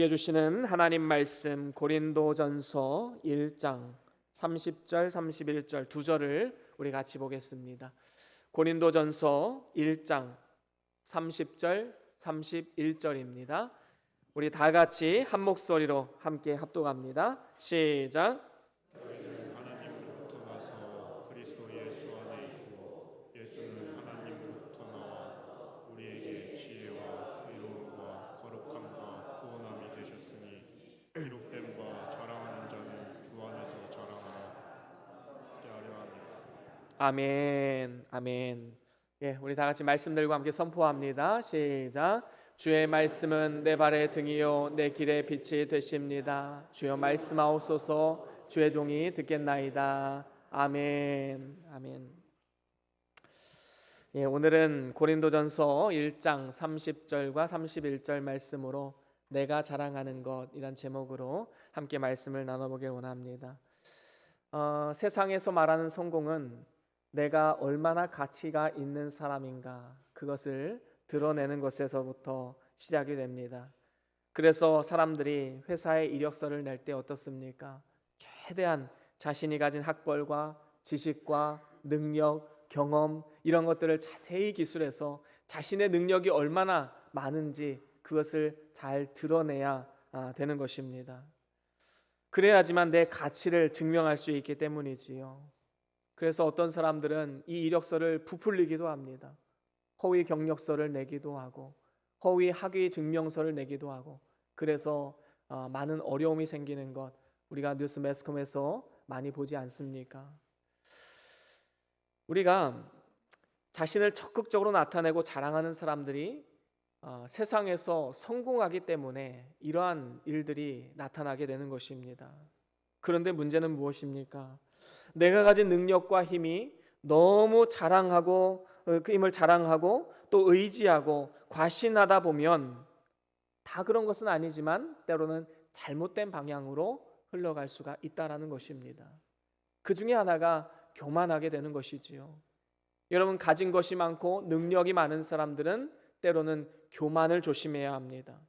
주시는 하나님 말씀 고린도전서 1장 30절 31절 두 절을 우리 같이 보겠습니다. 고린도전서 1장 30절 31절입니다. 우리 다 같이 한 목소리로 함께 합독합니다. 시작. 저희는 하나님으로부터 나서 그리스도 예수 안에 있고 예수는 하나님으로부터 나와 우리에게 지혜와 의로움과 거룩함과 구원함이 되셨으니 기록된 바 자랑하는 자는 주 안에서 자랑하라 깨하려 합니다. 아멘. 아멘. 예, 우리 다 같이 말씀 들고 함께 선포합니다. 시작. 주의 말씀은 내 발의 등이요 내 길의 빛이 되십니다. 주여 말씀하옵소서. 주의 종이 듣겠나이다. 아멘. 아멘. 예, 오늘은 고린도전서 1장 30절과 31절 말씀으로 내가 자랑하는 것이란 제목으로 함께 말씀을 나눠보길 원합니다. 세상에서 말하는 성공은 내가 얼마나 가치가 있는 사람인가, 그것을 드러내는 것에서부터 시작이 됩니다. 그래서 사람들이 회사에 이력서를 낼 때 어떻습니까? 최대한 자신이 가진 학벌과 지식과 능력, 경험 이런 것들을 자세히 기술해서 자신의 능력이 얼마나 많은지 그것을 잘 드러내야 되는 것입니다. 그래야지만 내 가치를 증명할 수 있기 때문이지요. 그래서 어떤 사람들은 이 이력서를 부풀리기도 합니다. 허위 경력서를 내기도 하고 허위 학위 증명서를 내기도 하고, 그래서 많은 어려움이 생기는 것 우리가 뉴스 매스컴에서 많이 보지 않습니까? 우리가 자신을 적극적으로 나타내고 자랑하는 사람들이 세상에서 성공하기 때문에 이러한 일들이 나타나게 되는 것입니다. 그런데 문제는 무엇입니까? 내가 가진 능력과 힘이 너무 자랑하고 그 힘을 자랑하고 또 의지하고 과신하다 보면 다 그런 것은 아니지만 때로는 잘못된 방향으로 흘러갈 수가 있다라는 것입니다. 그 중에 하나가 교만하게 되는 것이지요. 여러분, 가진 것이 많고 능력이 많은 사람들은 때로는 교만을 조심해야 합니다.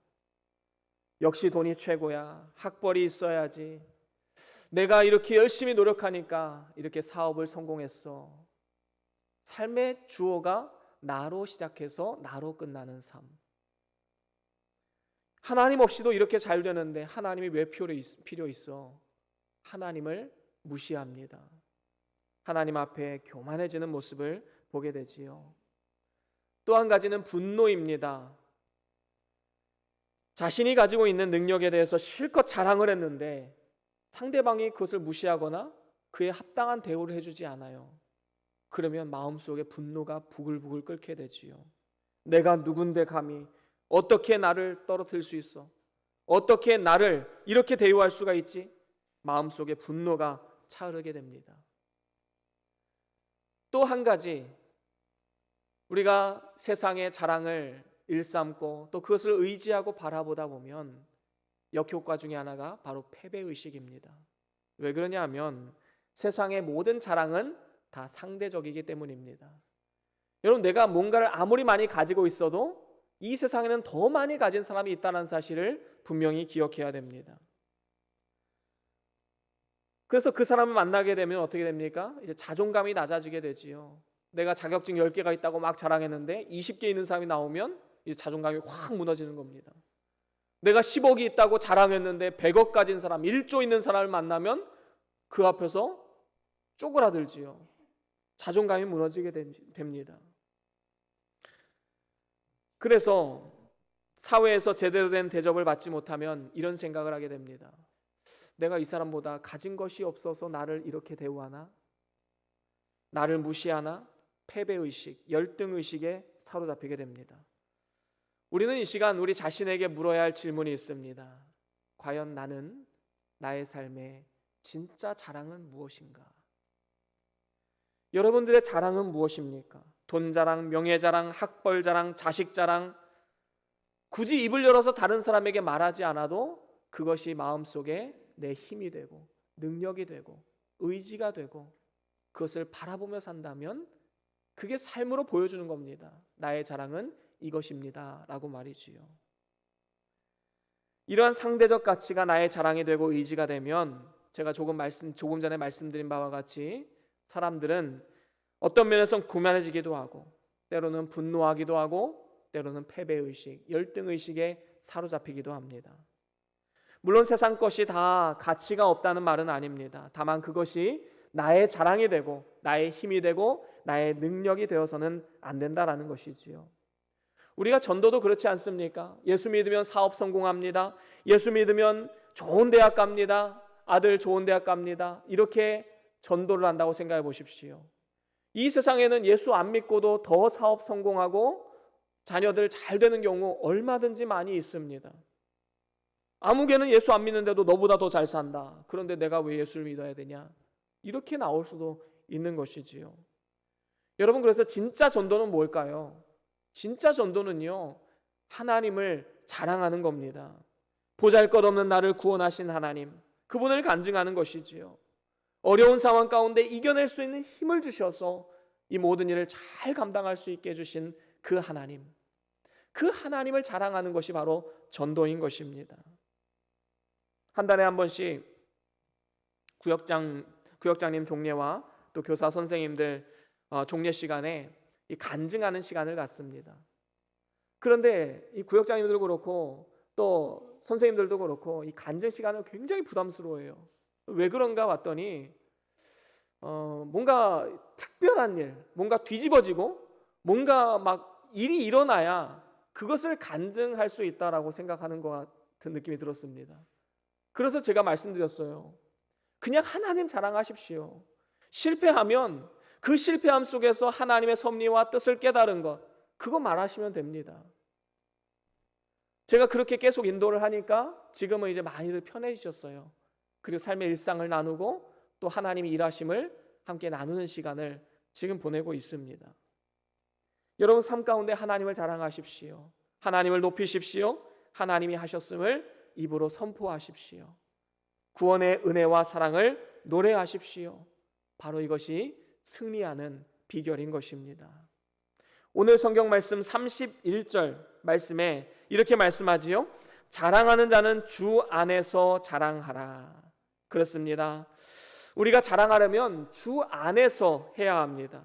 역시 돈이 최고야, 학벌이 있어야지, 내가 이렇게 열심히 노력하니까 이렇게 사업을 성공했어. 삶의 주어가 나로 시작해서 나로 끝나는 삶. 하나님 없이도 이렇게 잘 되는데 하나님이 왜 필요 있어? 하나님을 무시합니다. 하나님 앞에 교만해지는 모습을 보게 되지요. 또 한 가지는 분노입니다. 자신이 가지고 있는 능력에 대해서 실컷 자랑을 했는데 상대방이 그것을 무시하거나 그에 합당한 대우를 해주지 않아요. 그러면 마음속에 분노가 부글부글 끓게 되지요. 내가 누군데 감히 어떻게 나를 떨어뜨릴 수 있어? 어떻게 나를 이렇게 대우할 수가 있지? 마음속에 분노가 차오르게 됩니다. 또 한 가지, 우리가 세상의 자랑을 일삼고 또 그것을 의지하고 바라보다 보면 역효과 중에 하나가 바로 패배의식입니다. 왜 그러냐 하면 세상의 모든 자랑은 다 상대적이기 때문입니다. 여러분, 내가 뭔가를 아무리 많이 가지고 있어도 이 세상에는 더 많이 가진 사람이 있다는 사실을 분명히 기억해야 됩니다. 그래서 그 사람을 만나게 되면 어떻게 됩니까? 이제 자존감이 낮아지게 되지요. 내가 자격증 10개가 있다고 막 자랑했는데 20개 있는 사람이 나오면 이제 자존감이 확 무너지는 겁니다. 내가 10억이 있다고 자랑했는데 100억 가진 사람, 1조 있는 사람을 만나면 그 앞에서 쪼그라들지요. 자존감이 무너지게 됩니다. 그래서 사회에서 제대로 된 대접을 받지 못하면 이런 생각을 하게 됩니다. 내가 이 사람보다 가진 것이 없어서 나를 이렇게 대우하나? 나를 무시하나? 패배의식, 열등의식에 사로잡히게 됩니다. 우리는 이 시간 우리 자신에게 물어야 할 질문이 있습니다. 과연 나는 나의 삶의 진짜 자랑은 무엇인가? 여러분들의 자랑은 무엇입니까? 돈 자랑, 명예 자랑, 학벌 자랑, 자식 자랑, 굳이 입을 열어서 다른 사람에게 말하지 않아도 그것이 마음속에 내 힘이 되고 능력이 되고 의지가 되고 그것을 바라보며 산다면 그게 삶으로 보여주는 겁니다. 나의 자랑은 이것입니다 라고 말이지요. 이러한 상대적 가치가 나의 자랑이 되고 의지가 되면 제가 조금 전에 말씀드린 바와 같이 사람들은 어떤 면에선 교만해지기도 하고 때로는 분노하기도 하고 때로는 패배의식, 열등의식에 사로잡히기도 합니다. 물론 세상 것이 다 가치가 없다는 말은 아닙니다. 다만 그것이 나의 자랑이 되고 나의 힘이 되고 나의 능력이 되어서는 안 된다라는 것이지요. 우리가 전도도 그렇지 않습니까? 예수 믿으면 사업 성공합니다. 예수 믿으면 좋은 대학 갑니다. 아들 좋은 대학 갑니다. 이렇게 전도를 한다고 생각해 보십시오. 이 세상에는 예수 안 믿고도 더 사업 성공하고 자녀들 잘 되는 경우 얼마든지 많이 있습니다. 아무개는 예수 안 믿는데도 너보다 더 잘 산다. 그런데 내가 왜 예수를 믿어야 되냐? 이렇게 나올 수도 있는 것이지요. 여러분, 그래서 진짜 전도는 뭘까요? 진짜 전도는요, 하나님을 자랑하는 겁니다. 보잘것없는 나를 구원하신 하나님, 그분을 간증하는 것이지요. 어려운 상황 가운데 이겨낼 수 있는 힘을 주셔서 이 모든 일을 잘 감당할 수 있게 해주신 그 하나님, 그 하나님을 자랑하는 것이 바로 전도인 것입니다. 한 달에 한 번씩 구역장님 종례와 또 교사 선생님들 종례 시간에 이 간증하는 시간을 갖습니다. 그런데 이 구역장님들도 그렇고 또 선생님들도 그렇고 이 간증 시간을 굉장히 부담스러워해요. 왜 그런가 봤더니 뭔가 특별한 일, 뭔가 뒤집어지고 뭔가 막 일이 일어나야 그것을 간증할 수 있다라고 생각하는 것 같은 느낌이 들었습니다. 그래서 제가 말씀드렸어요. 그냥 하나님 자랑하십시오. 실패하면 그 실패함 속에서 하나님의 섭리와 뜻을 깨달은 것, 그거 말하시면 됩니다. 제가 그렇게 계속 인도를 하니까 지금은 이제 많이들 편해지셨어요. 그리고 삶의 일상을 나누고 또 하나님의 일하심을 함께 나누는 시간을 지금 보내고 있습니다. 여러분, 삶 가운데 하나님을 자랑하십시오. 하나님을 높이십시오. 하나님이 하셨음을 입으로 선포하십시오. 구원의 은혜와 사랑을 노래하십시오. 바로 이것이 승리하는 비결인 것입니다. 오늘 성경 말씀 31절 말씀에 이렇게 말씀하지요. 자랑하는 자는 주 안에서 자랑하라. 그렇습니다. 우리가 자랑하려면 주 안에서 해야 합니다.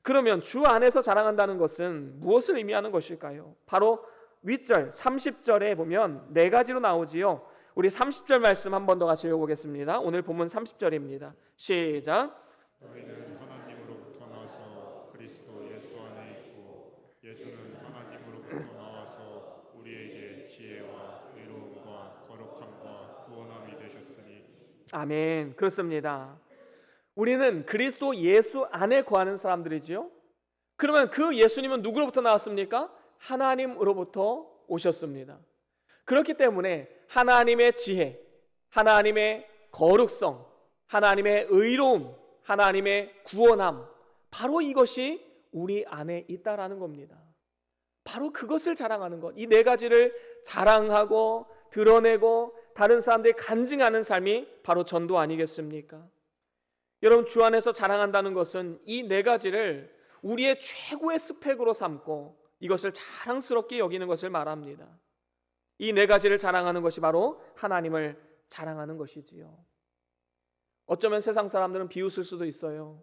그러면 주 안에서 자랑한다는 것은 무엇을 의미하는 것일까요? 바로 윗절 30절에 보면 네 가지로 나오지요. 우리 30절 말씀 한 번 더 같이 읽어보겠습니다. 오늘 본문 30절입니다. 시작. 너희는 하나님으로부터 나서 그리스도 예수 안에 있고 예수는 하나님으로부터 나와서 우리에게 지혜와 의로움과 거룩함과 구원함이 되셨으니. 아멘. 그렇습니다. 우리는 그리스도 예수 안에 거하는 사람들이지요. 그러면 그 예수님은 누구로부터 나왔습니까? 하나님으로부터 오셨습니다. 그렇기 때문에 하나님의 지혜, 하나님의 거룩성, 하나님의 의로움, 하나님의 구원함, 바로 이것이 우리 안에 있다라는 겁니다. 바로 그것을 자랑하는 것, 이 네 가지를 자랑하고 드러내고 다른 사람들이 간증하는 삶이 바로 전도 아니겠습니까? 여러분, 주 안에서 자랑한다는 것은 이 네 가지를 우리의 최고의 스펙으로 삼고 이것을 자랑스럽게 여기는 것을 말합니다. 이 네 가지를 자랑하는 것이 바로 하나님을 자랑하는 것이지요. 어쩌면 세상 사람들은 비웃을 수도 있어요.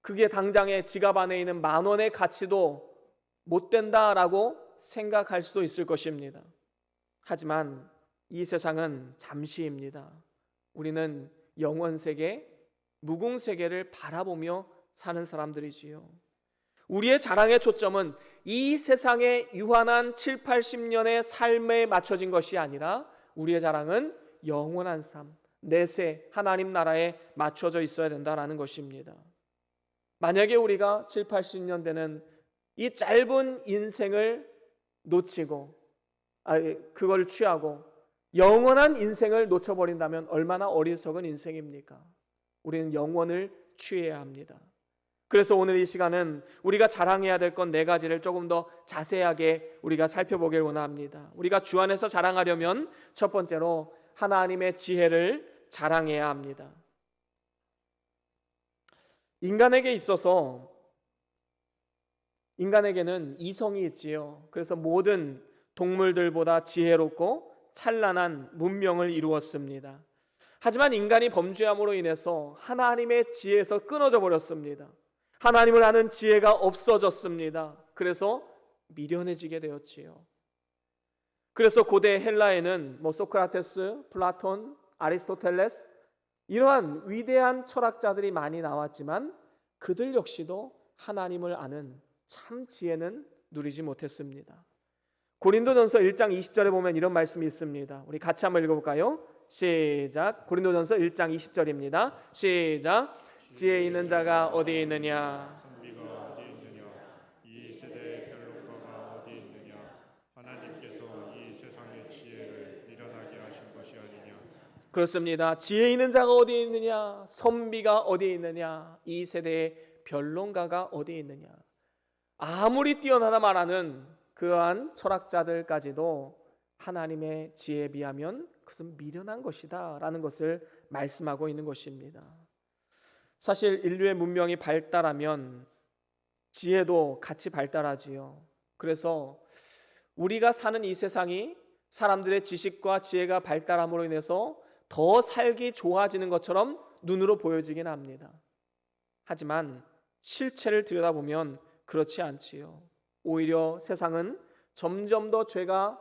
그게 당장에 지갑 안에 있는 10,000원의 가치도 못 된다라고 생각할 수도 있을 것입니다. 하지만 이 세상은 잠시입니다. 우리는 영원 세계, 무궁 세계를 바라보며 사는 사람들이지요. 우리의 자랑의 초점은 이 세상의 유한한 7, 80년의 삶에 맞춰진 것이 아니라 우리의 자랑은 영원한 삶, 내세 하나님 나라에 맞춰져 있어야 된다라는 것입니다. 만약에 우리가 7, 80년 되는 이 짧은 인생을 놓치고 그걸 취하고 영원한 인생을 놓쳐버린다면 얼마나 어리석은 인생입니까? 우리는 영원을 취해야 합니다. 그래서 오늘 이 시간은 우리가 자랑해야 될 건 네 가지를 조금 더 자세하게 우리가 살펴보길 원합니다. 우리가 주 안에서 자랑하려면 첫 번째로 하나님의 지혜를 자랑해야 합니다. 인간에게 있어서 인간에게는 이성이 있지요. 그래서 모든 동물들보다 지혜롭고 찬란한 문명을 이루었습니다. 하지만 인간이 범죄함으로 인해서 하나님의 지혜에서 끊어져 버렸습니다. 하나님을 아는 지혜가 없어졌습니다. 그래서 미련해지게 되었지요. 그래서 고대 헬라에는 소크라테스, 플라톤, 아리스토텔레스 이러한 위대한 철학자들이 많이 나왔지만 그들 역시도 하나님을 아는 참 지혜는 누리지 못했습니다. 고린도전서 1장 20절에 보면 이런 말씀이 있습니다. 우리 같이 한번 읽어볼까요? 시작. 고린도전서 1장 20절입니다. 시작. 지혜 있는 자가 어디 있느냐? 선비가 어디 있느냐? 이 세대의 변론가가 어디 있느냐? 하나님께서 이 세상의 지혜를 미련하게 하신 것이 아니냐? 그렇습니다. 지혜 있는 자가 어디 있느냐? 선비가 어디 있느냐? 이 세대의 변론가가 어디 있느냐? 아무리 뛰어나다 말하는 그러한 철학자들까지도 하나님의 지혜에 비하면 그것은 미련한 것이다 라는 것을 말씀하고 있는 것입니다. 사실 인류의 문명이 발달하면 지혜도 같이 발달하지요. 그래서 우리가 사는 이 세상이 사람들의 지식과 지혜가 발달함으로 인해서 더 살기 좋아지는 것처럼 눈으로 보여지긴 합니다. 하지만 실체를 들여다보면 그렇지 않지요. 오히려 세상은 점점 더 죄가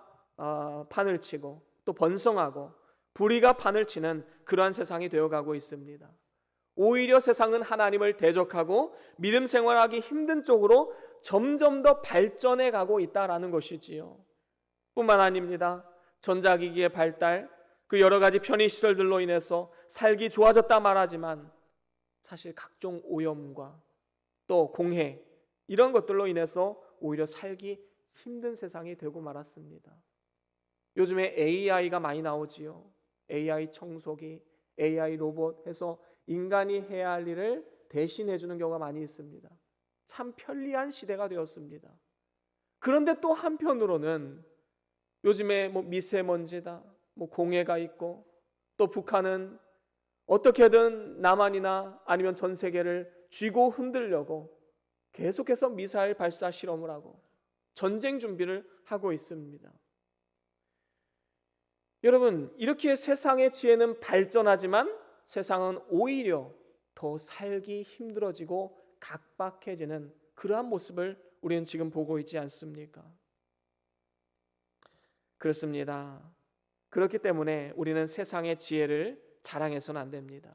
판을 치고 또 번성하고 불의가 판을 치는 그러한 세상이 되어가고 있습니다. 오히려 세상은 하나님을 대적하고 믿음 생활하기 힘든 쪽으로 점점 더 발전해 가고 있다라는 것이지요. 뿐만 아닙니다. 전자기기의 발달, 그 여러 가지 편의시설들로 인해서 살기 좋아졌다 말하지만 사실 각종 오염과 또 공해 이런 것들로 인해서 오히려 살기 힘든 세상이 되고 말았습니다. 요즘에 AI가 많이 나오지요. AI 청소기, AI 로봇 해서 인간이 해야 할 일을 대신해 주는 경우가 많이 있습니다. 참 편리한 시대가 되었습니다. 그런데 또 한편으로는 요즘에 미세먼지다, 공해가 있고 또 북한은 어떻게든 남한이나 아니면 전 세계를 쥐고 흔들려고 계속해서 미사일 발사 실험을 하고 전쟁 준비를 하고 있습니다. 여러분, 이렇게 세상의 지혜는 발전하지만 세상은 오히려 더 살기 힘들어지고 각박해지는 그러한 모습을 우리는 지금 보고 있지 않습니까? 그렇습니다. 그렇기 때문에 우리는 세상의 지혜를 자랑해서는 안 됩니다.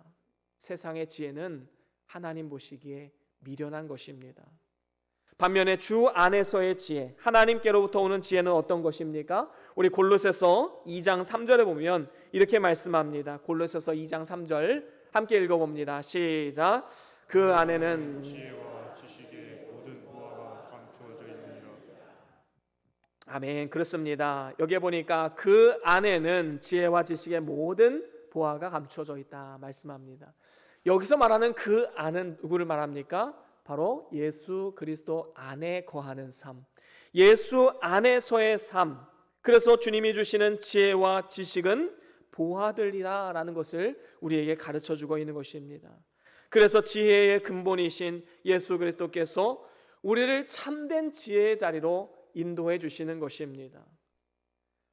세상의 지혜는 하나님 보시기에 미련한 것입니다. 반면에 주 안에서의 지혜, 하나님께로부터 오는 지혜는 어떤 것입니까? 우리 골로새서 2장 3절에 보면 이렇게 말씀합니다. 골로새서 2장 3절 함께 읽어봅니다. 시작. 그 안에는 지혜와 지식의 모든 보화가 감추어져 있느니라. 아멘. 그렇습니다. 여기에 보니까 그 안에는 지혜와 지식의 모든 보화가 감추어져 있다 말씀합니다. 여기서 말하는 그 안은 누구를 말합니까? 바로 예수 그리스도 안에 거하는 삶, 예수 안에서의 삶. 그래서 주님이 주시는 지혜와 지식은 보화들이라 라는 것을 우리에게 가르쳐주고 있는 것입니다. 그래서 지혜의 근본이신 예수 그리스도께서 우리를 참된 지혜의 자리로 인도해 주시는 것입니다.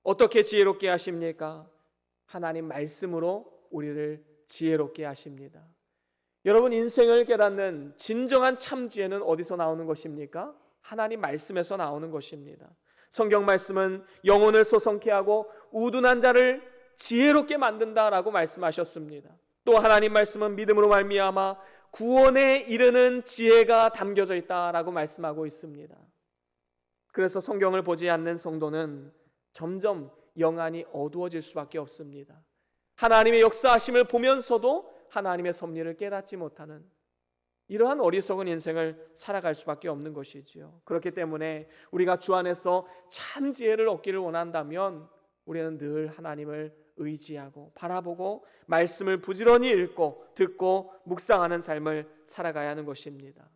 어떻게 지혜롭게 하십니까? 하나님 말씀으로 우리를 지혜롭게 하십니다. 여러분, 인생을 깨닫는 진정한 참 지혜는 어디서 나오는 것입니까? 하나님 말씀에서 나오는 것입니다. 성경 말씀은 영혼을 소성케 하고 우둔한 자를 지혜롭게 만든다라고 말씀하셨습니다. 또 하나님 말씀은 믿음으로 말미암아 구원에 이르는 지혜가 담겨져 있다라고 말씀하고 있습니다. 그래서 성경을 보지 않는 성도는 점점 영안이 어두워질 수밖에 없습니다. 하나님의 역사하심을 보면서도 하나님의 섭리를 깨닫지 못하는 이러한 어리석은 인생을 살아갈 수밖에 없는 것이지요. 그렇기 때문에 우리가 주 안에서 참 지혜를 얻기를 원한다면 우리는 늘 하나님을 의지하고 바라보고 말씀을 부지런히 읽고 듣고 묵상하는 삶을 살아가야 하는 것입니다.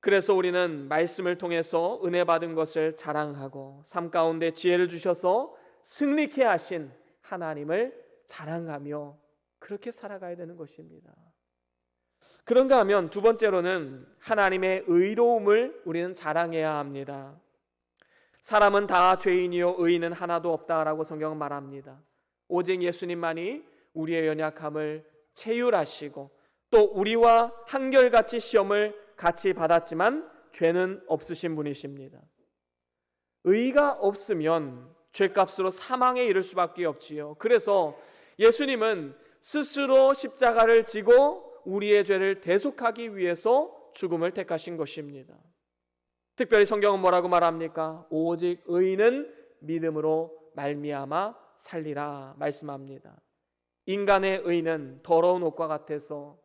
그래서 우리는 말씀을 통해서 은혜 받은 것을 자랑하고 삶 가운데 지혜를 주셔서 승리케 하신 하나님을 자랑하며 그렇게 살아가야 되는 것입니다. 그런가 하면 두 번째로는 하나님의 의로움을 우리는 자랑해야 합니다. 사람은 다 죄인이요 의인은 하나도 없다라고 성경은 말합니다. 오직 예수님만이 우리의 연약함을 체휼하시고 또 우리와 한결같이 시험을 같이 받았지만 죄는 없으신 분이십니다. 의가 없으면 죄값으로 사망에 이를 수밖에 없지요. 그래서 예수님은 스스로 십자가를 지고 우리의 죄를 대속하기 위해서 죽음을 택하신 것입니다. 특별히 성경은 뭐라고 말합니까? 오직 의인은 믿음으로 말미암아 살리라 말씀합니다. 인간의 의는 더러운 옷과 같아서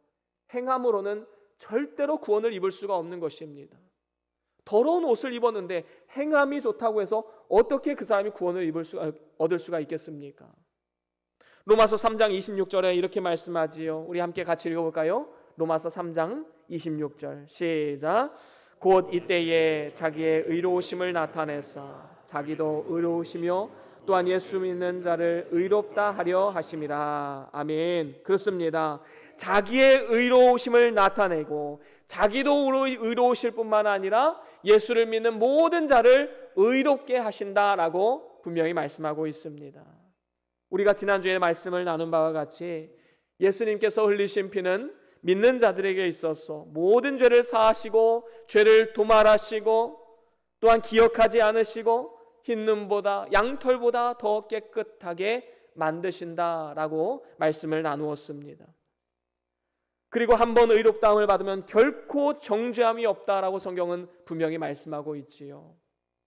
행함으로는 절대로 구원을 입을 수가 없는 것입니다. 더러운 옷을 입었는데 행함이 좋다고 해서 어떻게 그 사람이 구원을 얻을 수가 있겠습니까? 로마서 3장 26절에 이렇게 말씀하지요. 우리 함께 같이 읽어볼까요? 로마서 3장 26절 시작. 곧 이때에 자기의 의로우심을 나타내사 자기도 의로우시며 또한 예수 믿는 자를 의롭다 하려 하심이라. 아멘. 그렇습니다. 자기의 의로우심을 나타내고 자기도 의로우실 뿐만 아니라 예수를 믿는 모든 자를 의롭게 하신다라고 분명히 말씀하고 있습니다. 우리가 지난주에 말씀을 나눈 바와 같이 예수님께서 흘리신 피는 믿는 자들에게 있어서 모든 죄를 사하시고 죄를 도말하시고 또한 기억하지 않으시고 흰 눈보다 양털보다 더 깨끗하게 만드신다라고 말씀을 나누었습니다. 그리고 한번 의롭다함을 받으면 결코 정죄함이 없다라고 성경은 분명히 말씀하고 있지요.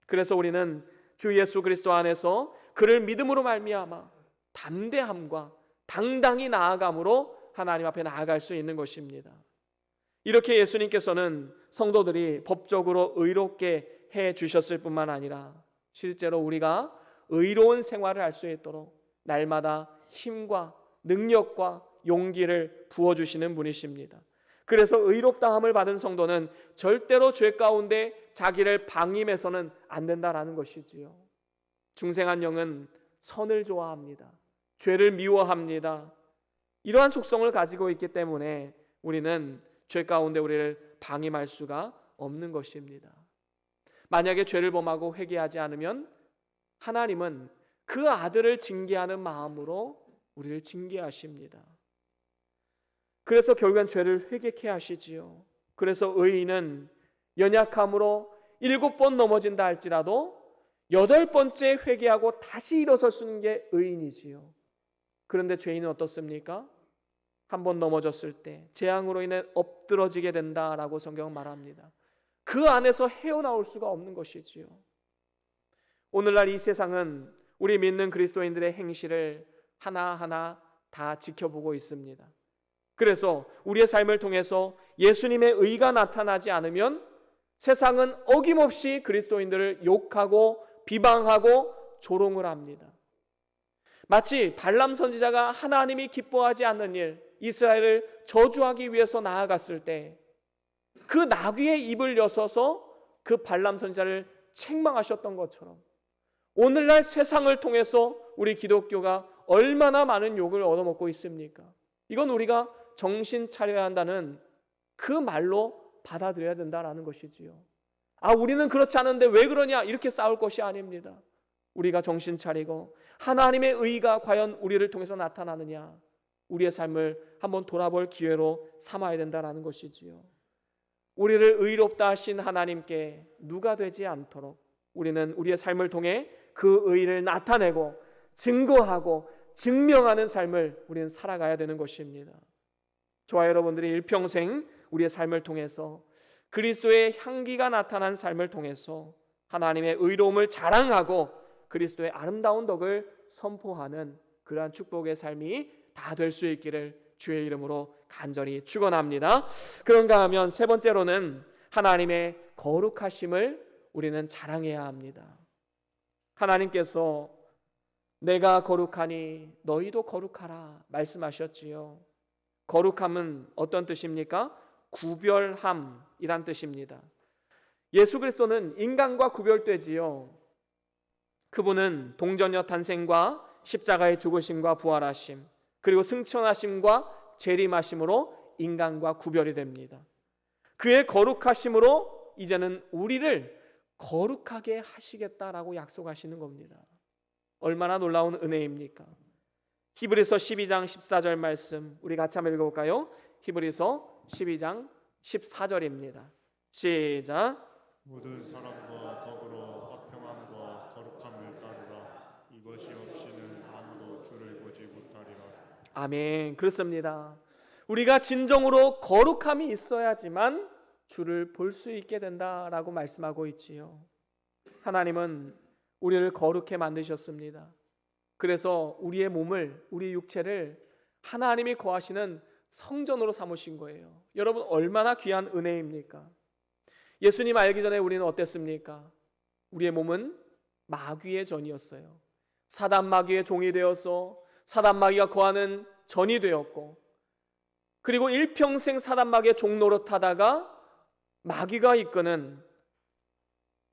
그래서 우리는 주 예수 그리스도 안에서 그를 믿음으로 말미암아 담대함과 당당히 나아감으로 하나님 앞에 나아갈 수 있는 것입니다. 이렇게 예수님께서는 성도들이 법적으로 의롭게 해 주셨을 뿐만 아니라 실제로 우리가 의로운 생활을 할 수 있도록 날마다 힘과 능력과 용기를 부어주시는 분이십니다. 그래서 의롭다함을 받은 성도는 절대로 죄 가운데 자기를 방임해서는 안 된다라는 것이지요. 중생한 영은 선을 좋아합니다. 죄를 미워합니다. 이러한 속성을 가지고 있기 때문에 우리는 죄 가운데 우리를 방임할 수가 없는 것입니다. 만약에 죄를 범하고 회개하지 않으면 하나님은 그 아들을 징계하는 마음으로 우리를 징계하십니다. 그래서 결국엔 죄를 회개케 하시지요. 그래서 의인은 연약함으로 7번 넘어진다 할지라도 8번째 회개하고 다시 일어설 수 있는 게 의인이지요. 그런데 죄인은 어떻습니까? 한 번 넘어졌을 때 재앙으로 인해 엎드러지게 된다라고 성경은 말합니다. 그 안에서 헤어나올 수가 없는 것이지요. 오늘날 이 세상은 우리 믿는 그리스도인들의 행실을 하나하나 다 지켜보고 있습니다. 그래서 우리의 삶을 통해서 예수님의 의가 나타나지 않으면 세상은 어김없이 그리스도인들을 욕하고 비방하고 조롱을 합니다. 마치 발람 선지자가 하나님이 기뻐하지 않는 일, 이스라엘을 저주하기 위해서 나아갔을 때 그 나귀의 입을 여서서 그 발람 선지자를 책망하셨던 것처럼 오늘날 세상을 통해서 우리 기독교가 얼마나 많은 욕을 얻어먹고 있습니까? 이건 우리가 정신 차려야 한다는 그 말로 받아들여야 된다라는 것이지요. 우리는 그렇지 않은데 왜 그러냐 이렇게 싸울 것이 아닙니다. 우리가 정신 차리고 하나님의 의가 과연 우리를 통해서 나타나느냐 우리의 삶을 한번 돌아볼 기회로 삼아야 된다라는 것이지요. 우리를 의롭다 하신 하나님께 누가 되지 않도록 우리는 우리의 삶을 통해 그 의를 나타내고 증거하고 증명하는 삶을 우리는 살아가야 되는 것입니다. 저와 여러분들이 일평생 우리의 삶을 통해서 그리스도의 향기가 나타난 삶을 통해서 하나님의 의로움을 자랑하고 그리스도의 아름다운 덕을 선포하는 그러한 축복의 삶이 다 될 수 있기를 주의 이름으로 간절히 축원합니다. 그런가 하면 세 번째로는 하나님의 거룩하심을 우리는 자랑해야 합니다. 하나님께서 내가 거룩하니 너희도 거룩하라 말씀하셨지요. 거룩함은 어떤 뜻입니까? 구별함이란 뜻입니다. 예수 그리스도는 인간과 구별되지요. 그분은 동전녀 탄생과 십자가의 죽으심과 부활하심 그리고 승천하심과 재림하심으로 인간과 구별이 됩니다. 그의 거룩하심으로 이제는 우리를 거룩하게 하시겠다라고 약속하시는 겁니다. 얼마나 놀라운 은혜입니까? 히브리서 12장 14절 말씀 우리 같이 한번 읽어볼까요? 히브리서 12장 14절입니다. 시작. 모든 사람과 더불어 화평함과 거룩함을 따르라. 이것이 없이는 아무도 주를 보지 못하리라. 아멘. 그렇습니다. 우리가 진정으로 거룩함이 있어야지만 주를 볼 수 있게 된다라고 말씀하고 있지요. 하나님은 우리를 거룩해 만드셨습니다. 그래서 우리의 몸을, 우리 육체를 하나님이 거하시는 성전으로 삼으신 거예요. 여러분 얼마나 귀한 은혜입니까? 예수님 알기 전에 우리는 어땠습니까? 우리의 몸은 마귀의 전이었어요. 사단 마귀의 종이 되어서 사단 마귀가 거하는 전이 되었고, 그리고 일평생 사단 마귀의 종 노릇하다가 마귀가 이끄는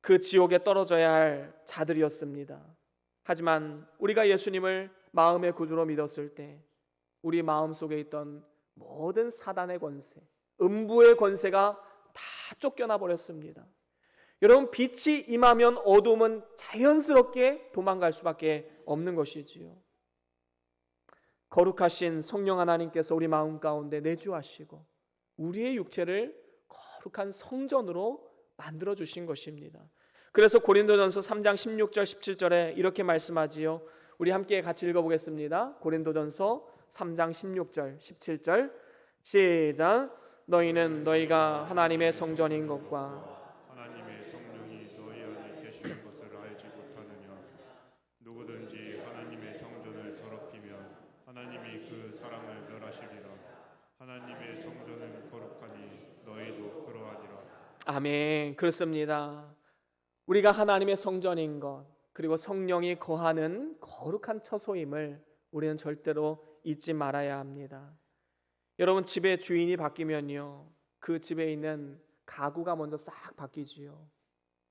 그 지옥에 떨어져야 할 자들이었습니다. 하지만 우리가 예수님을 마음의 구주로 믿었을 때 우리 마음속에 있던 모든 사단의 권세, 음부의 권세가 다 쫓겨나 버렸습니다. 여러분 빛이 임하면 어둠은 자연스럽게 도망갈 수밖에 없는 것이지요. 거룩하신 성령 하나님께서 우리 마음 가운데 내주하시고 우리의 육체를 거룩한 성전으로 만들어 주신 것입니다. 그래서 고린도전서 3장 16절 17절에 이렇게 말씀하지요. 우리 함께 같이 읽어보겠습니다. 고린도전서 3장 16절 17절 시작. 너희는 너희가 하나님의 성전인 것과 하나님의 성령이 너희 안에 계시는 것을 알지 못하느냐. 누구든지 하나님의 성전을 더럽히면 하나님이 그 사람을 멸하시리라. 하나님의 성전은 거룩하니 너희도 그러하리라. 아멘. 그렇습니다. 우리가 하나님의 성전인 것, 그리고 성령이 거하는 거룩한 처소임을 우리는 절대로 잊지 말아야 합니다. 여러분 집의 주인이 바뀌면요, 그 집에 있는 가구가 먼저 싹 바뀌지요.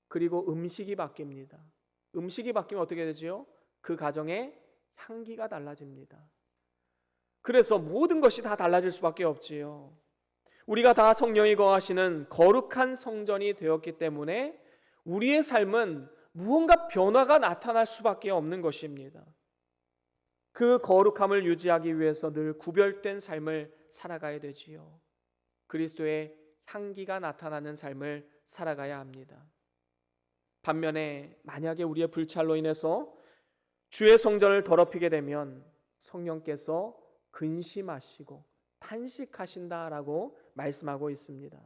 그리고 음식이 바뀝니다. 음식이 바뀌면 어떻게 되지요? 그 가정의 향기가 달라집니다. 그래서 모든 것이 다 달라질 수밖에 없지요. 우리가 다 성령이 거하시는 거룩한 성전이 되었기 때문에 우리의 삶은 무언가 변화가 나타날 수밖에 없는 것입니다. 그 거룩함을 유지하기 위해서 늘 구별된 삶을 살아가야 되지요. 그리스도의 향기가 나타나는 삶을 살아가야 합니다. 반면에 만약에 우리의 불찰로 인해서 주의 성전을 더럽히게 되면 성령께서 근심하시고 탄식하신다라고 말씀하고 있습니다.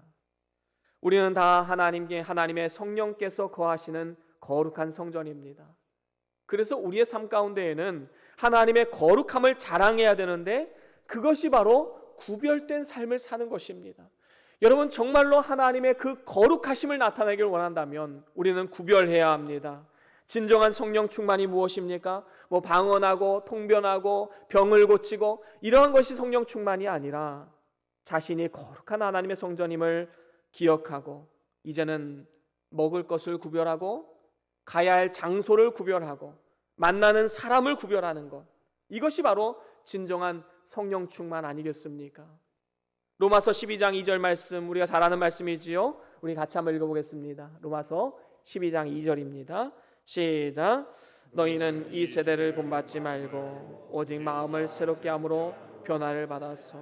우리는 다 하나님의 성령께서 거하시는 거룩한 성전입니다. 그래서 우리의 삶 가운데에는 하나님의 거룩함을 자랑해야 되는데 그것이 바로 구별된 삶을 사는 것입니다. 여러분 정말로 하나님의 그 거룩하심을 나타내길 원한다면 우리는 구별해야 합니다. 진정한 성령 충만이 무엇입니까? 방언하고 통변하고 병을 고치고 이러한 것이 성령 충만이 아니라 자신이 거룩한 하나님의 성전임을 기억하고 이제는 먹을 것을 구별하고 가야 할 장소를 구별하고 만나는 사람을 구별하는 것, 이것이 바로 진정한 성령 충만 아니겠습니까? 로마서 12장 2절 말씀 우리가 잘 아는 말씀이지요. 우리 같이 한번 읽어보겠습니다. 로마서 12장 2절입니다. 시작. 너희는 이 세대를 본받지 말고 오직 마음을 새롭게 함으로 변화를 받아서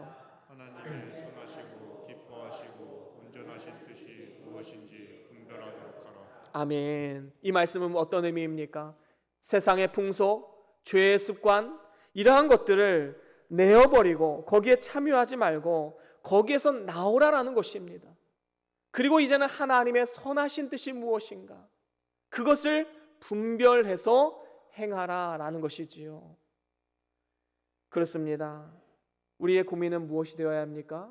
하나님의 선하시고 기뻐하시고 온전하신 뜻이 무엇인지 분별하도록 하라. 아멘. 이 말씀은 어떤 의미입니까? 세상의 풍속, 죄의 습관 이러한 것들을 내어버리고 거기에 참여하지 말고 거기에서 나오라라는 것입니다. 그리고 이제는 하나님의 선하신 뜻이 무엇인가 그것을 분별해서 행하라라는 것이지요. 그렇습니다. 우리의 고민은 무엇이 되어야 합니까?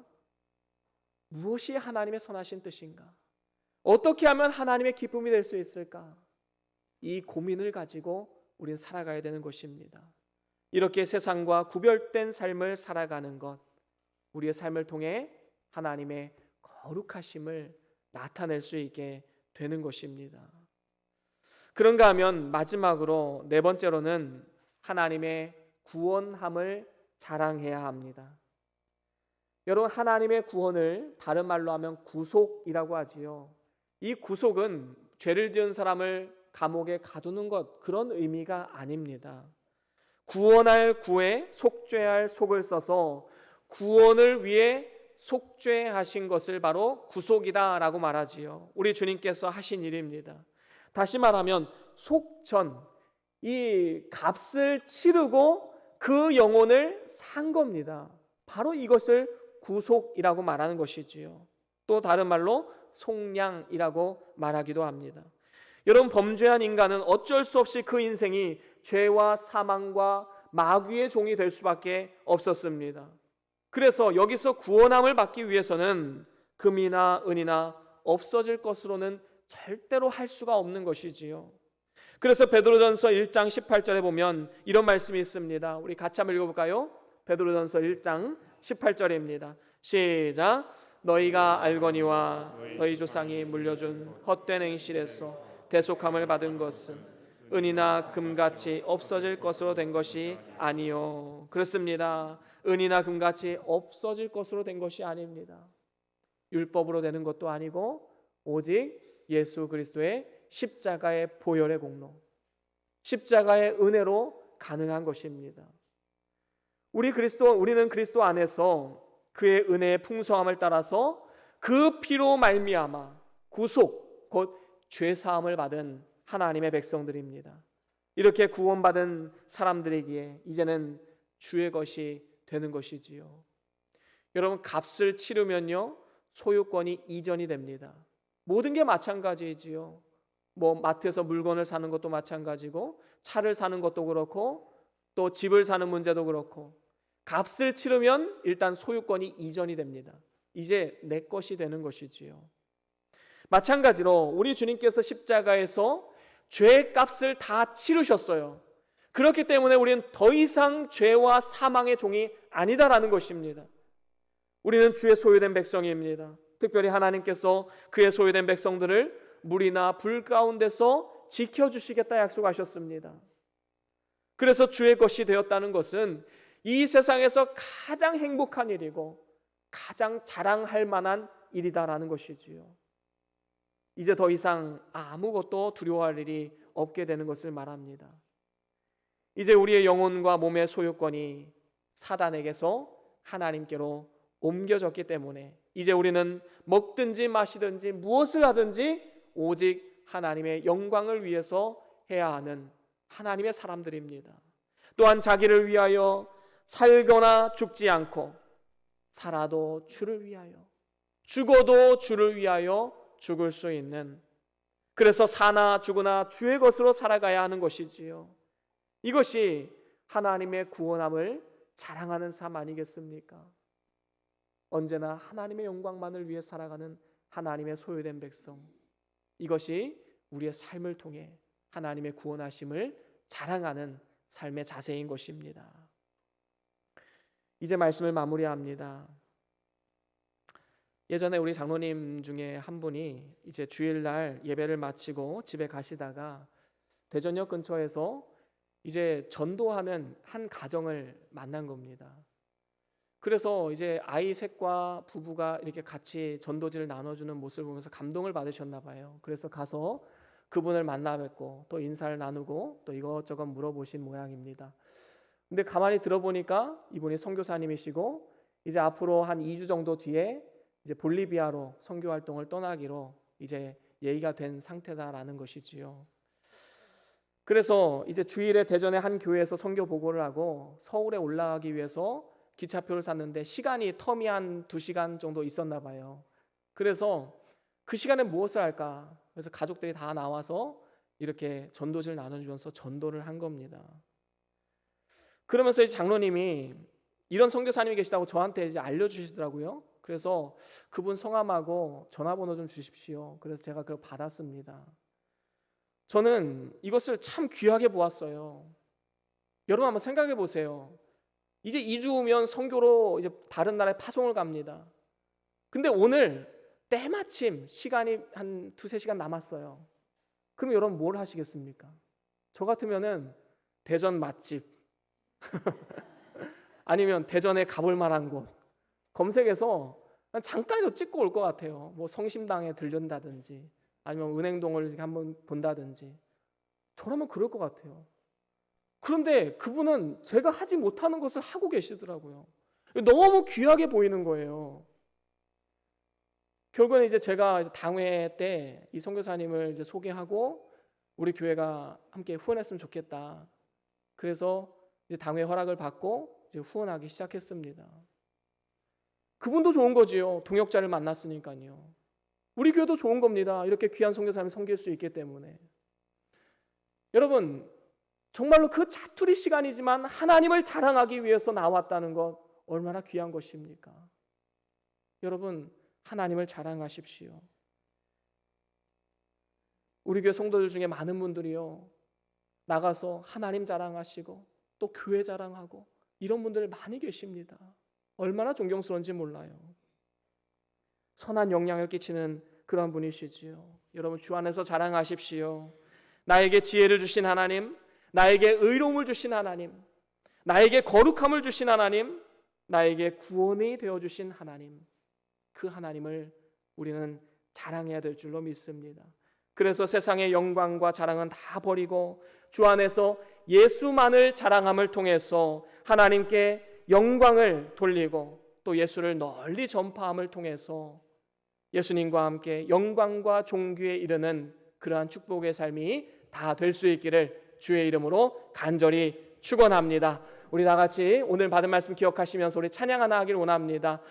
무엇이 하나님의 선하신 뜻인가? 어떻게 하면 하나님의 기쁨이 될 수 있을까? 이 고민을 가지고 우리는 살아가야 되는 것입니다. 이렇게 세상과 구별된 삶을 살아가는 것, 우리의 삶을 통해 하나님의 거룩하심을 나타낼 수 있게 되는 것입니다. 그런가 하면 마지막으로 네 번째로는 하나님의 구원함을 자랑해야 합니다. 여러분 하나님의 구원을 다른 말로 하면 구속이라고 하지요. 이 구속은 죄를 지은 사람을 감옥에 가두는 것, 그런 의미가 아닙니다. 구원할 구에 속죄할 속을 써서 구원을 위해 속죄하신 것을 바로 구속이다라고 말하지요. 우리 주님께서 하신 일입니다. 다시 말하면 속전, 이 값을 치르고 그 영혼을 산 겁니다. 바로 이것을 구속이라고 말하는 것이지요. 또 다른 말로 속량이라고 말하기도 합니다. 여러분, 범죄한 인간은 어쩔 수 없이 그 인생이 죄와 사망과 마귀의 종이 될 수밖에 없었습니다. 그래서 여기서 구원함을 받기 위해서는 금이나 은이나 없어질 것으로는 절대로 할 수가 없는 것이지요. 그래서 베드로전서 1장 18절에 보면 이런 말씀이 있습니다. 우리 같이 한번 읽어볼까요? 베드로전서 1장 18절입니다. 시작. 너희가 알거니와 너희 조상이 물려준 헛된 행실에서 대속함을 받은 것은 은이나 금같이 없어질 것으로 된 것이 아니요. 그렇습니다. 은이나 금같이 없어질 것으로 된 것이 아닙니다. 율법으로 되는 것도 아니고 오직 예수 그리스도의 십자가의 보혈의 공로, 십자가의 은혜로 가능한 것입니다. 우리는 그리스도 안에서 그의 은혜의 풍성함을 따라서 그 피로 말미암아 구속, 곧 죄사함을 받은 하나님의 백성들입니다. 이렇게 구원받은 사람들에게 이제는 주의 것이 되는 것이지요. 여러분, 값을 치르면요 소유권이 이전이 됩니다. 모든 게 마찬가지이지요. 마트에서 물건을 사는 것도 마찬가지고, 차를 사는 것도 그렇고, 또 집을 사는 문제도 그렇고, 값을 치르면 일단 소유권이 이전이 됩니다. 이제 내 것이 되는 것이지요. 마찬가지로 우리 주님께서 십자가에서 죄의 값을 다 치르셨어요. 그렇기 때문에 우리는 더 이상 죄와 사망의 종이 아니다라는 것입니다. 우리는 주의 소유된 백성입니다. 특별히 하나님께서 그의 소유된 백성들을 물이나 불 가운데서 지켜주시겠다 약속하셨습니다. 그래서 주의 것이 되었다는 것은 이 세상에서 가장 행복한 일이고 가장 자랑할 만한 일이다라는 것이지요. 이제 더 이상 아무것도 두려워할 일이 없게 되는 것을 말합니다. 이제 우리의 영혼과 몸의 소유권이 사단에게서 하나님께로 옮겨졌기 때문에 이제 우리는 먹든지 마시든지 무엇을 하든지 오직 하나님의 영광을 위해서 해야 하는 하나님의 사람들입니다. 또한 자기를 위하여 살거나 죽지 않고 살아도 주를 위하여, 죽어도 주를 위하여 죽을 수 있는, 그래서 사나 죽으나 주의 것으로 살아가야 하는 것이지요. 이것이 하나님의 구원함을 자랑하는 삶 아니겠습니까? 언제나 하나님의 영광만을 위해 살아가는 하나님의 소유된 백성, 이것이 우리의 삶을 통해 하나님의 구원하심을 자랑하는 삶의 자세인 것입니다. 이제 말씀을 마무리합니다. 예전에 우리 장로님 중에 한 분이 이제 주일날 예배를 마치고 집에 가시다가 대전역 근처에서 이제 전도하는 한 가정을 만난 겁니다. 그래서 이제 아이 셋과 부부가 이렇게 같이 전도지를 나눠주는 모습을 보면서 감동을 받으셨나 봐요. 그래서 가서 그분을 만나 뵙고 또 인사를 나누고 또 이것저것 물어보신 모양입니다. 근데 가만히 들어보니까 이분이 선교사님이시고 이제 앞으로 한 2주 정도 뒤에 이제 볼리비아로 선교 활동을 떠나기로 이제 얘기가 된 상태다라는 것이지요. 그래서 이제 주일에 대전의 한 교회에서 선교 보고를 하고 서울에 올라가기 위해서 기차표를 샀는데 시간이 텀이 한 2시간 정도 있었나 봐요. 그래서 그 시간에 무엇을 할까? 그래서 가족들이 다 나와서 이렇게 전도지를 나눠주면서 전도를 한 겁니다. 그러면서 이제 장로님이 이런 선교사님이 계시다고 저한테 이제 알려주시더라고요. 그래서 그분 성함하고 전화번호 좀 주십시오. 그래서 제가 그걸 받았습니다. 저는 이것을 참 귀하게 보았어요. 여러분 한번 생각해 보세요. 이제 2주 후면 선교로 이제 다른 나라에 파송을 갑니다. 근데 오늘 때마침 시간이 한 2-3시간 남았어요. 그럼 여러분 뭘 하시겠습니까? 저 같으면은 대전 맛집 아니면 대전에 가볼 만한 곳 검색해서 잠깐이라도 찍고 올 것 같아요. 뭐 성심당에 들른다든지 아니면 은행동을 이렇게 한번 본다든지 저라면 그럴 것 같아요. 그런데 그분은 제가 하지 못하는 것을 하고 계시더라고요. 너무 귀하게 보이는 거예요. 결국은 이제 제가 당회 때 이 선교사님을 이제 소개하고 우리 교회가 함께 후원했으면 좋겠다. 그래서 이제 당회 허락을 받고 이제 후원하기 시작했습니다. 그분도 좋은 거지요. 동역자를 만났으니까요. 우리 교회도 좋은 겁니다. 이렇게 귀한 선교사님을 섬길 수 있기 때문에. 여러분, 정말로 그 자투리 시간이지만 하나님을 자랑하기 위해서 나왔다는 것 얼마나 귀한 것입니까? 여러분, 하나님을 자랑하십시오. 우리 교회 성도들 중에 많은 분들이요, 나가서 하나님 자랑하시고 또 교회 자랑하고 이런 분들 많이 계십니다. 얼마나 존경스러운지 몰라요. 선한 영향을 끼치는 그런 분이시지요. 여러분, 주 안에서 자랑하십시오. 나에게 지혜를 주신 하나님, 나에게 의로움을 주신 하나님, 나에게 거룩함을 주신 하나님, 나에게 구원이 되어주신 하나님, 그 하나님을 우리는 자랑해야 될 줄로 믿습니다. 그래서 세상의 영광과 자랑은 다 버리고 주 안에서 예수만을 자랑함을 통해서 하나님께 영광을 돌리고 또 예수를 널리 전파함을 통해서 예수님과 함께 영광과 존귀에 이르는 그러한 축복의 삶이 다 될 수 있기를 주의 이름으로 간절히 축원합니다. 우리 다 같이 오늘 받은 말씀 기억하시면서 우리 찬양 하나 하길 원합니다.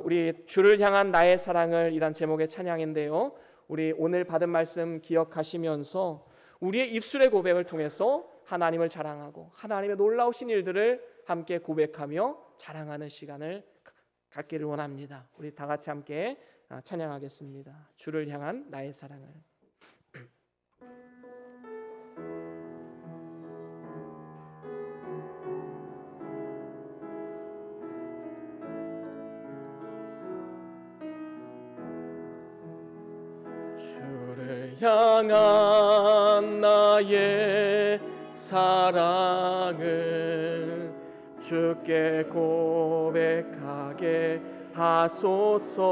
우리 주를 향한 나의 사랑을 이란 제목의 찬양인데요, 우리 오늘 받은 말씀 기억하시면서 우리의 입술의 고백을 통해서 하나님을 자랑하고 하나님의 놀라우신 일들을 함께 고백하며 자랑하는 시간을 갖기를 원합니다. 우리 다 같이 함께 찬양하겠습니다. 주를 향한 나의 사랑을. 주를 향한 나의 사랑을 주께 고백하게 하소서.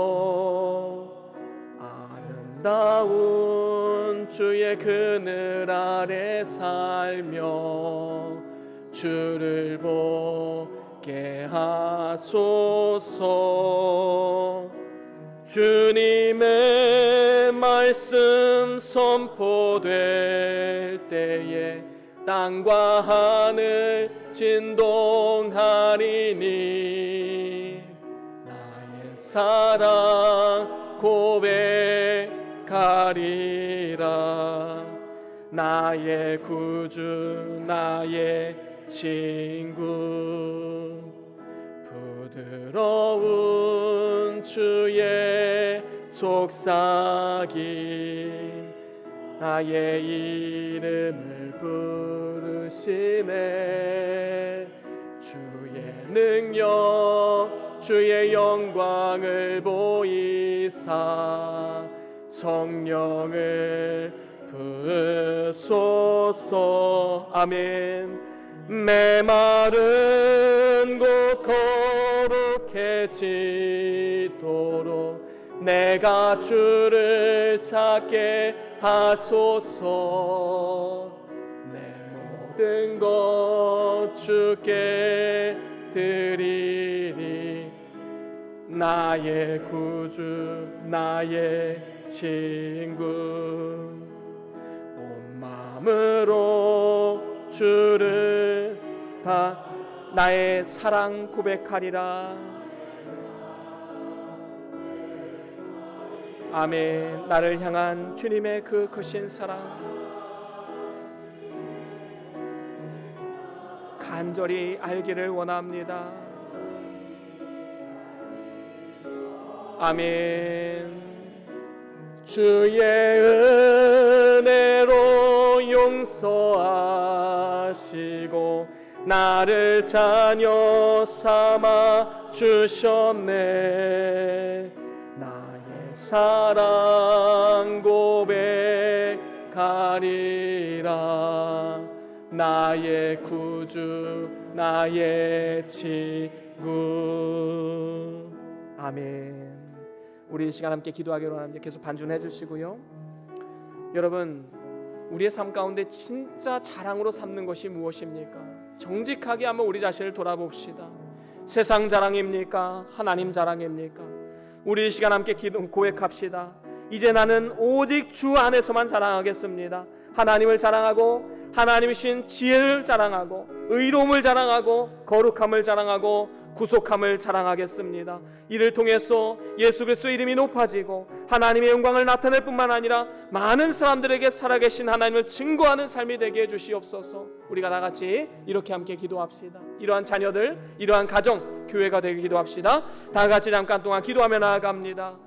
아름다운 주의 그늘 아래 살며 주를 보게 하소서. 주님의 말씀 선포될 때에 땅과 하늘 진동하리니 나의 사랑 고백하리라. 나의 구주 나의 친구 부드러운 주의 속삭임 나의 이름을 부르시네. 주의 능력 주의 영광을 보이사 성령을 부으소서. 아멘. 내 마른 곳 거룩해지도록 내가 주를 찾게 하소서. 내 모든 것 주께 드리리. 나의 구주 나의 친구 온 마음으로 주를 나의 사랑 고백하리라. 아멘. 나를 향한 주님의 그 크신 사랑 간절히 알기를 원합니다. 아멘. 주의 은혜로 용서하시고 나를 자녀 삼아 주셨네. 나의 사랑 고백하리라. 나의 구주 나의 친구. 아멘. 우리 이 시간 함께 기도하기로 합니다. 계속 반주해 주시고요. 여러분, 우리의 삶 가운데 진짜 자랑으로 삼는 것이 무엇입니까? 정직하게 한번 우리 자신을 돌아봅시다. 세상 자랑입니까? 하나님 자랑입니까? 우리 이 시간 함께 고백합시다. 이제 나는 오직 주 안에서만 자랑하겠습니다. 하나님을 자랑하고 하나님이신 지혜를 자랑하고 의로움을 자랑하고 거룩함을 자랑하고 구속함을 자랑하겠습니다. 이를 통해서 예수 그리스도의 이름이 높아지고 하나님의 영광을 나타낼 뿐만 아니라 많은 사람들에게 살아계신 하나님을 증거하는 삶이 되게 해주시옵소서. 우리가 다 같이 이렇게 함께 기도합시다. 이러한 자녀들, 이러한 가정, 교회가 되게 기도합시다. 다 같이 잠깐 동안 기도하며 나아갑니다.